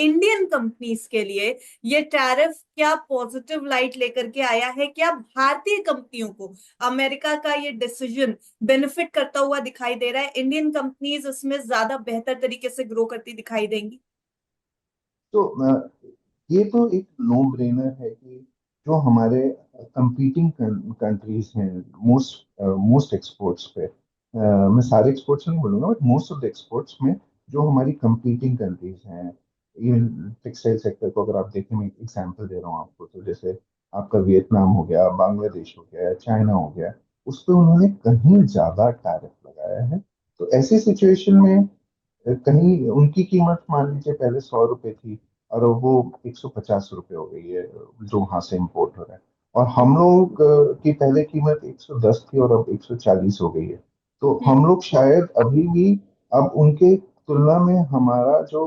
Indian companies के लिए ये टैरिफ क्या पॉजिटिव लाइट लेकर के आया है? क्या भारतीय कंपनियों को अमेरिका का ये डिसीजन बेनिफिट करता हुआ दिखाई दे रहा है? इंडियन कंपनीज इसमें ज्यादा बेहतर तरीके से ग्रो करती दिखाई देंगी? तो ये तो एक नो ब्रेनर है कि जो हमारे कंपीटिंग कंट्रीज हैं, मोस्ट मोस्ट एक्सपोर्ट्स पे, मैं सारे एक्सपोर्ट्स नहीं बोलूंगा but most of the exports में जो हमारी कंपीटिंग कंट्रीज हैं, इवन टेक्सटाइल सेक्टर को अगर आप देखें, मैं एग्जांपल दे रहा हूँ आपको, तो जैसे आपका वियतनाम हो गया, बांग्लादेश हो गया, चाइना हो गया, उस पर उन्होंने कहीं ज्यादा टैरिफ लगाया है। तो ऐसी सिचुएशन में कहीं उनकी कीमत मान लीजिए पहले 100 रुपए थी और अब वो 150 रुपये हो गई है, जो वहां से इम्पोर्ट हो रहा है। और हम लोग की पहले कीमत 110 थी और अब 140 हो गई है। तो हम लोग शायद अभी भी, अब उनके तुलना में हमारा जो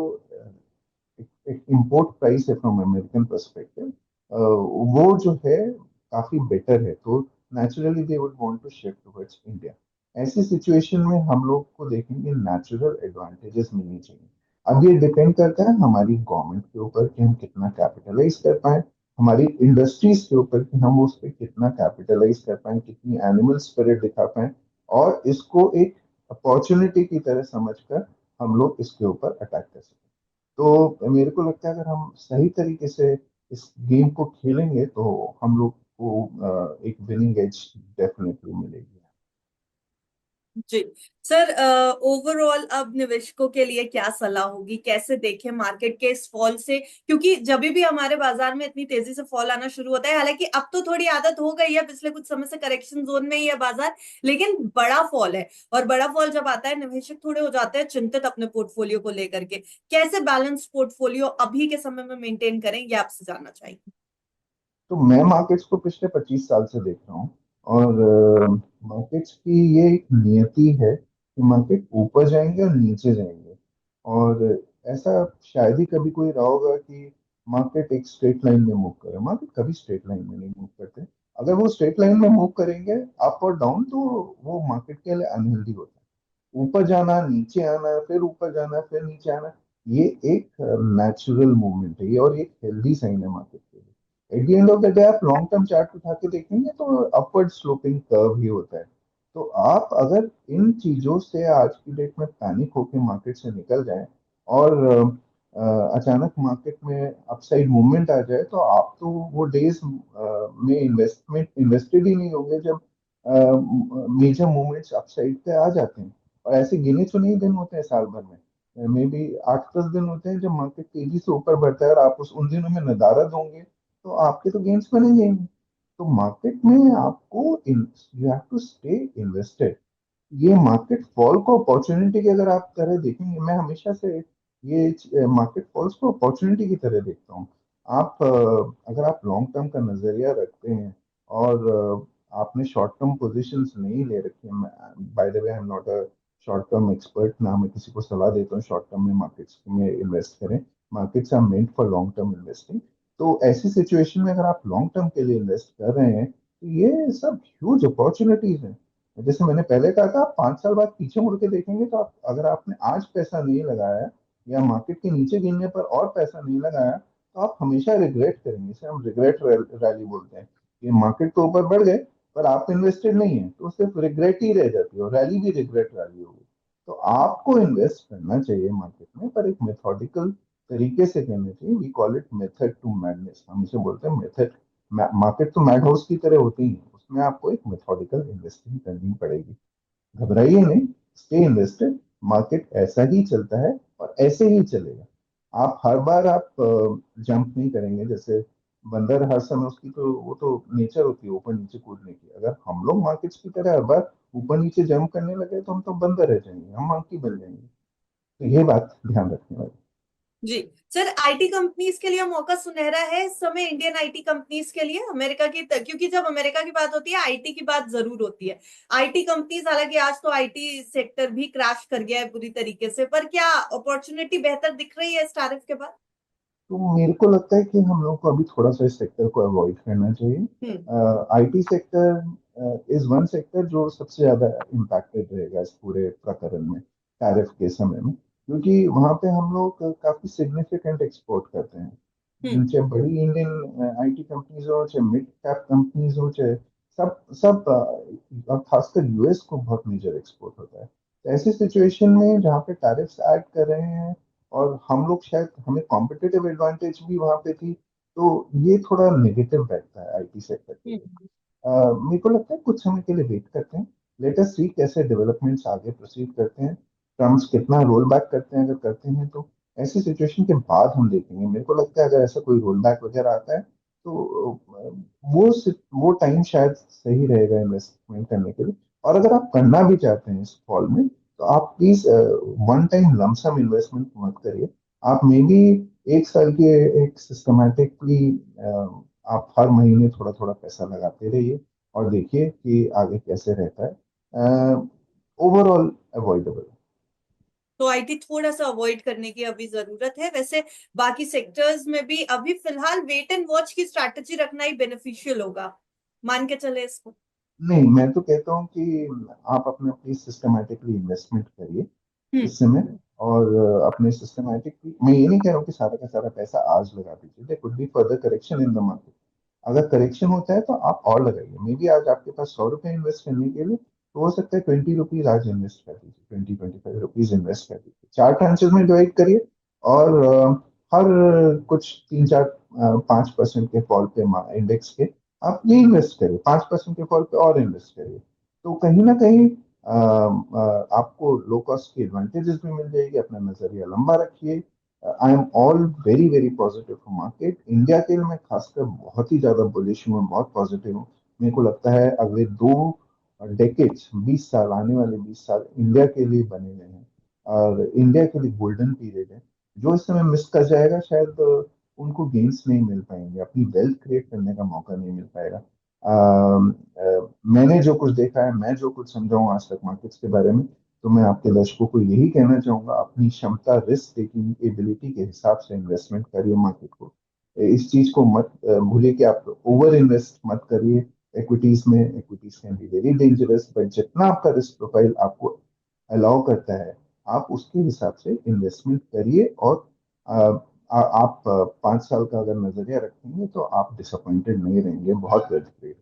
एक इम्पोर्ट प्राइस है फ्रॉम अमेरिकन परस्पेक्टिव, वो जो है काफी बेटर है। तो naturally they would want to shift towards India. ऐसी सिचुएशन में हम लोग को देखेंगे नेचुरल एडवांटेजेस मिलनी चाहिए। अब ये डिपेंड करता है हमारी गवर्नमेंट के ऊपर कि हम कितना कैपिटलाइज कर पाए, हमारी इंडस्ट्रीज के ऊपर कि हम उस पर कितना कैपिटलाइज कर पाए, कितनी एनिमल स्पिरिट दिखा पाए, और इसको एक अपॉर्चुनिटी की तरह समझकर हम लोग इसके ऊपर अटैक कर सकें। तो मेरे को लगता है अगर हम सही तरीके से इस गेम को खेलेंगे तो हम लोग को एक विनिंग एज डेफिनेटली मिलेगी। जी सर, ओवरऑल अब निवेशकों के लिए क्या सलाह होगी? कैसे देखें मार्केट के इस फॉल से? क्योंकि जब भी हमारे बाजार में इतनी तेजी से फॉल आना शुरू होता है, हालांकि अब तो थोड़ी आदत हो गई है, पिछले कुछ समय से करेक्शन जोन में ही है बाजार, लेकिन बड़ा फॉल है। और बड़ा फॉल जब आता है, निवेशक थोड़े हो जाते हैं चिंतित अपने पोर्टफोलियो को लेकर के। कैसे बैलेंस पोर्टफोलियो अभी के समय में मेंटेन करें, ये आपसे जानना चाहिए। तो मैं मार्केट्स को पिछले 25 साल से देख रहा हूँ, और मार्केट्स की ये एक नियति है कि मार्केट ऊपर जाएंगे और नीचे जाएंगे। और ऐसा शायद ही कभी कोई रहा होगा कि मार्केट एक स्ट्रेट लाइन में मूव करे। मार्केट कभी स्ट्रेट लाइन में नहीं मूव करते। अगर वो स्ट्रेट लाइन में मूव करेंगे अप और डाउन, तो वो मार्केट के लिए अनहेल्दी होता है। ऊपर जाना, नीचे आना, फिर ऊपर जाना, फिर नीचे आना, ये एक नेचुरल मूवमेंट है ये, और एक हेल्दी साइन है मार्केट के लिए। At the end of the day आप लॉन्ग टर्म चार्ट उठा के देखेंगे तो अपवर्ड स्लोपिंग कर्व ही होता है। तो आप अगर इन चीजों से आज की डेट में पैनिक होकर मार्केट से निकल जाएं और अचानक मार्केट में अपसाइड मूवमेंट आ जाए, तो आप तो वो डेज में इन्वेस्टेड ही नहीं होंगे जब मेजर मूवमेंट्स अपसाइड पे आ जाते हैं। और ऐसे गिने चुने ही दिन होते हैं साल भर में, मे बी 8-10 दिन होते हैं जब मार्केट तेजी से ऊपर बढ़ता है, और आप उस उन दिनों में नदारद होंगे तो आपके तो गेन्स बनेंगे ही नहीं। तो मार्केट में आपको you have to stay invested. ये मार्केट फॉल को अपॉर्चुनिटी की अगर आप तरह देखेंगे, मैं हमेशा से ये मार्केट फॉल्स को अपॉर्चुनिटी की तरह देखता हूँ। आप अगर आप लॉन्ग टर्म का नजरिया रखते हैं और आपने शॉर्ट टर्म पोजीशंस नहीं ले रखी है, by the way I am not a short term expert, ना मैं किसी को सलाह देता हूँ शॉर्ट टर्म में मार्केट्स में इन्वेस्ट करें। Markets are meant for long term investing. तो ऐसी सिचुएशन में अगर आप लॉन्ग टर्म के लिए इन्वेस्ट कर रहे हैं, तो ये सब ह्यूज अपॉर्चुनिटीज हैं। जैसे मैंने पहले कहा था, आप 5 साल बाद पीछे मुड़ के देखेंगे तो आप, अगर आपने आज पैसा नहीं लगाया या मार्केट के नीचे गिरने पर और पैसा नहीं लगाया, तो आप हमेशा रिग्रेट करेंगे। इसे हम रिग्रेट रैली बोलते हैं कि मार्केट तो ऊपर बढ़ गए पर आप इन्वेस्टेड नहीं है, तो सिर्फ रिग्रेट ही रह जाती है और रैली भी रिग्रेट रैली होगी। तो आपको इन्वेस्ट करना चाहिए मार्केट में, पर एक मेथोडिकल तरीके से करना चाहिए। We call it method to madness, हम इसे बोलते हैं मेथड। मार्केट तो मैड हाउस की तरह होती है, उसमें आपको एक मेथोडिकल इन्वेस्टिंग करनी पड़ेगी। घबराइए नहीं, स्टे इन्वेस्टेड। मार्केट ऐसा ही चलता है और ऐसे ही चलेगा। आप हर बार आप जंप नहीं करेंगे। जैसे बंदर हर समय, उसकी तो वो तो नेचर होती है ऊपर नीचे कूदने की। अगर हम लोग मार्केट्स की तरह हर बार ऊपर नीचे जंप करने लगे तो हम तो बंदर रह जाएंगे, हम मंकी बन जाएंगे। तो ये बात ध्यान रखने वाली। जी सर, आईटी कंपनीज के लिए मौका सुनहरा है इस समय, इंडियन आईटी कंपनीज के लिए। अमेरिका की क्योंकि जब अमेरिका की बात होती है, आईटी की बात जरूर होती है। आईटी कंपनीज, हालांकि आज तो आईटी सेक्टर भी क्रैश कर गया है पूरी तरीके से, पर क्या अपॉर्चुनिटी बेहतर दिख रही है इस टैरिफ के बाद? तो मेरे को लगता है कि हम लोग को अभी थोड़ा सा इस सेक्टर को अवॉइड करना चाहिए। Hmm. IT sector is one sector जो सबसे ज्यादा इम्पैक्टेड रहेगा इस पूरे प्रकरण में, टैरिफ के समय में। क्योंकि वहाँ पे हम लोग काफी सिग्निफिकेंट एक्सपोर्ट करते हम्म। हैं, चाहे बड़ी इंडियन आईटी कंपनीज हो, चाहे मिड कैप कंपनीज हो, चाहे सब सब और खासकर यूएस को बहुत मेजर एक्सपोर्ट होता है। तो ऐसी सिचुएशन में जहाँ पे टैरिफ्स ऐड कर रहे हैं और हम लोग शायद हमें कॉम्पिटिटिव एडवांटेज भी वहाँ पे थी, तो ये थोड़ा नेगेटिव बैठता है आईटी सेक्टर के लिए। हम्म। मेरे को लगता है कुछ समय के लिए वेट करते हैं, लेट अस सी कैसे डेवलपमेंट्स आगे प्रोसीड करते हैं, ट्रम्प्स कितना रोल बैक करते हैं, अगर करते हैं तो ऐसी सिचुएशन के बाद हम देखेंगे। मेरे को लगता है अगर ऐसा कोई रोल बैक वगैरह आता है तो वो टाइम शायद सही रहेगा इन्वेस्टमेंट करने के लिए। और अगर आप करना भी चाहते हैं इस फॉल में, तो आप please one time lump sum investment मत करिए। आप मे बी एक साल के एक सिस्टमेटिकली आप हर महीने थोड़ा थोड़ा पैसा लगाते रहिए और देखिए कि आगे कैसे रहता है। Overall avoidable. तो आईटी थोड़ा सा अवॉइड करने की अभी जरूरत है। वैसे बाकी सेक्टर्स में भी अभी फिलहाल वेट एंड वॉच की स्ट्रैटेजी रखना ही बेनिफिशियल होगा, मान के चले इसको। नहीं, मैं तो कहता हूँ कि आप अपने अपनी सिस्टमेटिकली इन्वेस्टमेंट करिए हम्म। इस समय। और अपने सिस्टमेटिकली, मैं ये नहीं कह रहा हूँ कि सारा का सारा पैसा आज लगा दीजिए, there could be further correction in the market. अगर करेक्शन होता है तो आप और लगाइए, मे बी आज आपके पास 100 रुपये इन्वेस्ट करने के लिए, तो हो सकता है 20 रुपीज आज इन्वेस्ट कर दीजिए, 20-25 रुपीज इन्वेस्ट कर दीजिए, 4 ट्रांचेस में डिवाइड करिए। और हर कुछ 3-4-5% के फॉल पे इंडेक्स के आप ये इन्वेस्ट करिए, 5% के फॉल पे और इन्वेस्ट करिए। तो कहीं ना कहीं आपको लो कॉस्ट की एडवांटेजेस भी मिल जाएगी। अपना नजरिया लंबा रखिए। I am all very very positive for market India के लिए। मैं खासकर बहुत ही ज्यादा बुलिश हूँ, बहुत पॉजिटिव हूँ। मेरे को लगता है अगले 2 डेकेड्स, 20 साल, आने वाले 20 साल इंडिया के लिए बने हुए हैं और इंडिया के लिए गोल्डन पीरियड है। जो इस समय मिस कर जाएगा शायद उनको गेन्स नहीं मिल पाएंगे, अपनी वेल्थ क्रिएट करने का मौका नहीं मिल पाएगा। मैंने जो कुछ देखा है, मैं जो कुछ समझा हूँ आज तक मार्केट्स के बारे में, तो मैं आपके दर्शकों को यही कहना चाहूंगा, अपनी क्षमता, रिस्क टेकिंग एबिलिटी के हिसाब से इन्वेस्टमेंट करिए मार्केट को। इस चीज को मत भूलिए कि आप ओवर इन्वेस्ट मत करिए इक्विटीज में। Equities can be very dangerous, but जितना आपका रिस्क प्रोफाइल आपको अलाउ करता है, आप उसके हिसाब से इन्वेस्टमेंट करिए। और आप 5 साल का अगर नजरिया रखेंगे तो आप डिसअपॉइंटेड नहीं रहेंगे, बहुत वेल।